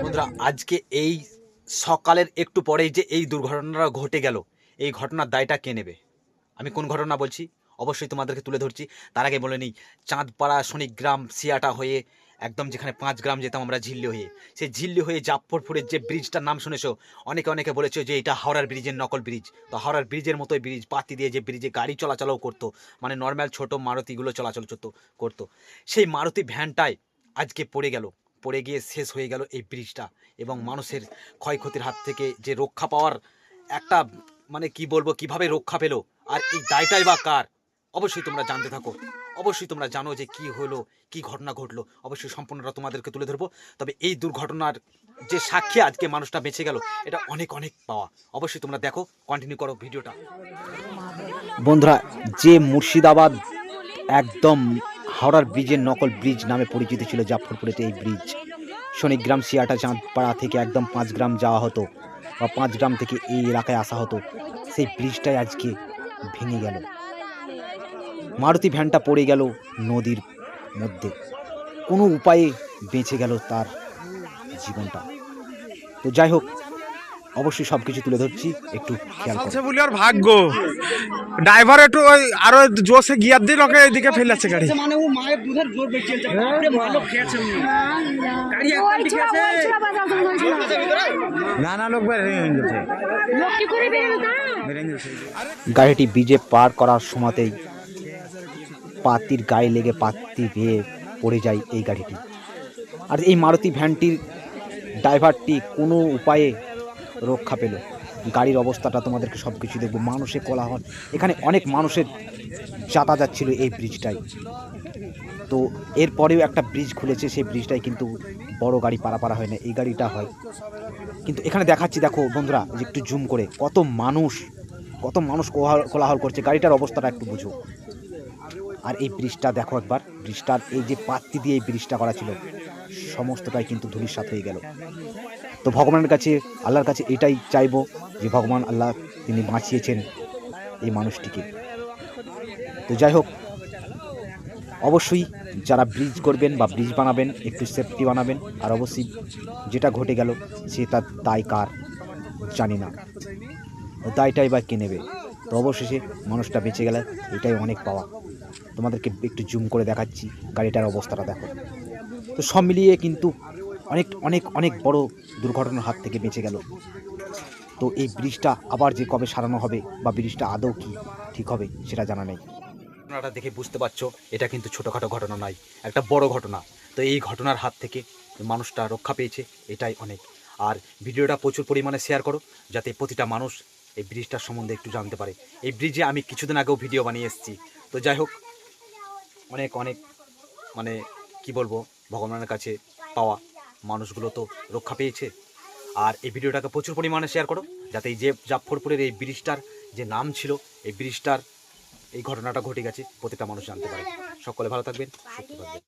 বন্ধুরা, আজকে এই সকালের একটু পরেই যে এই দুর্ঘটনাটা ঘটে গেল, এই ঘটনার দায়টা কে নেবে? আমি কোন ঘটনা বলছি অবশ্যই তোমাদেরকে তুলে ধরছি। তার আগে বলে নিই, চাঁদপাড়া শনিগ্রাম সিয়াটা হয়ে একদম যেখানে 5 গ্রাম যেতাম আমরা ঝিল্লি হয়ে, সেই ঝিল্লি হয়ে জাফরপুরের যে ব্রিজটার নাম শুনেছো, অনেকে বলেছো যে এটা হাওড়ার ব্রিজের নকল ব্রিজ। তো হাওড়ার ব্রিজের মতোই ব্রিজ, পাতি দিয়ে যে ব্রিজে গাড়ি চলাচলও করতো, মানে নর্মাল ছোট মারুতিগুলো চলাচল করতো, সেই মারুতি ভ্যানটায় আজকে পড়ে গিয়ে শেষ হয়ে গেল এই ব্রিজটা। এবং মানুষের ক্ষয়ক্ষতির হাত থেকে যে রক্ষা পাওয়ার একটা, মানে কি বলবো, কিভাবে রক্ষা পেলো আর এই দায়টাই বা কার, অবশ্যই তোমরা জানতে থাকো। অবশ্যই তোমরা জানো যে কি হলো, কি ঘটনা ঘটলো, অবশ্যই সম্পূর্ণটা তোমাদেরকে তুলে ধরবো। তবে এই দুর্ঘটনার যে সাক্ষী আজকে মানুষটা বেঁচে গেল, এটা অনেক পাওয়া। অবশ্যই তোমরা দেখো, কন্টিনিউ করো ভিডিওটা। বন্ধুরা, যে মুর্শিদাবাদ একদম হাওড়ার ব্রিজের নকল ব্রিজ নামে পরিচিত ছিল জাফরপুরেতে, এই ব্রিজ শনিগ্রাম সিয়াটা চাঁদপাড়া থেকে একদম 5 গ্রাম যাওয়া হতো বা 5 গ্রাম থেকে এই এলাকায় আসা হতো, সেই ব্রিজটাই আজকে ভেঙে গেল। মারুতি ভ্যানটা পড়ে গেল নদীর মধ্যে, কোনো উপায়ে বেঁচে গেল তার জীবনটা। তো যাই হোক, অবশ্যই সব কিছু তুলে ধরছি, একটু খেয়াল করো। বলি আর ভাগ্য ড্রাইভার একটু ওই আরো জোরসে গিয়ার দিয়ে লোকে এদিকে ফেলেছে গাড়ি। মানে ও মায়ের দুধের জোর বেঁচে বাপরে ভালো খেয়েছে গাড়ি একদম ঠিক আছে না লোক বের হয়ে গেছে। লোক কি করে গাড়িটি ব্রিজে পার করার সময়তেই পাতির গায়ে লেগে পাতি ভেয়ে পড়ে যায় এই গাড়িটি। আর এই মারুতি ভ্যানটির ড্রাইভারটি কোনো উপায়ে রক্ষা পেল। গাড়ির অবস্থাটা তোমাদেরকে সব কিছু দেখবো। মানুষের কোলাহল, এখানে অনেক মানুষের যাতায়াত ছিল এই ব্রিজটাই। তো এরপরেও একটা ব্রিজ খুলেছে, সেই ব্রিজটাই কিন্তু বড় গাড়ি পারাপারা হয় না, এই গাড়িটা হয়। কিন্তু এখানে দেখাচ্ছি, দেখো বন্ধুরা, যে একটু জুম করে কত মানুষ কোলাহল করছে, গাড়িটার অবস্থাটা একটু বুঝো। আর এই ব্রিজটা দেখো একবার, ব্রিজটার এই যে পাত্তি দিয়ে এই ব্রিজটা করা ছিল, সমস্তটাই কিন্তু ধূলিসাৎ হয়ে গেল। তো ভগবানের কাছে, আল্লাহর কাছে এটাই চাইবো যে ভগবান আল্লাহ তিনি বাঁচিয়েছেন এই মানুষটিকে। তো যাই হোক, অবশ্যই যারা ব্রিজ করবেন বা ব্রিজ বানাবেন একটু সেফটি বানাবেন। আর অবশ্যই যেটা ঘটে গেল সে তার দায় কার জানি না, দায়টাই বা কে নেবে। তো অবশেষে মানুষটা বেঁচে গেলে এটাই অনেক পাওয়া। তোমাদেরকে একটু জুম করে দেখাচ্ছি, গাড়িটার অবস্থাটা দেখো। তো সব মিলিয়ে কিন্তু অনেক বড় দুর্ঘটনার হাত থেকে বেঁচে গেল। তো এই ব্রিজটা আবার যে কবে সারানো হবে বা ব্রিজটা আদৌ কি ঠিক হবে সেটা জানা নেই। ঘটনাটা দেখে বুঝতে পারছো, এটা কিন্তু ছোটোখাটো ঘটনা নয়, একটা বড় ঘটনা। তো এই ঘটনার হাত থেকে মানুষটা রক্ষা পেয়েছে, এটাই অনেক। আর ভিডিওটা প্রচুর পরিমাণে শেয়ার করো, যাতে প্রতিটা মানুষ এই ব্রিজটার সম্বন্ধে একটু জানতে পারে। এই ব্রিজে আমি কিছুদিন আগেও ভিডিও বানিয়ে এসেছি। তো যাই হোক, অনেক মানে কি বলবো, ভগবানের কাছে পাওয়া, মানুষগুলো তো রক্ষা পেয়েছে। আর এই ভিডিওটাকে প্রচুর পরিমাণে শেয়ার করো, যাতে এই যে জাফরপুরের এই ব্রিজটার যে নাম ছিল, এই ব্রিজটার এই ঘটনাটা ঘটে গেছে, প্রতিটা মানুষ জানতে পারে। সকলে ভালো থাকবেন, সুস্থ থাকবেন।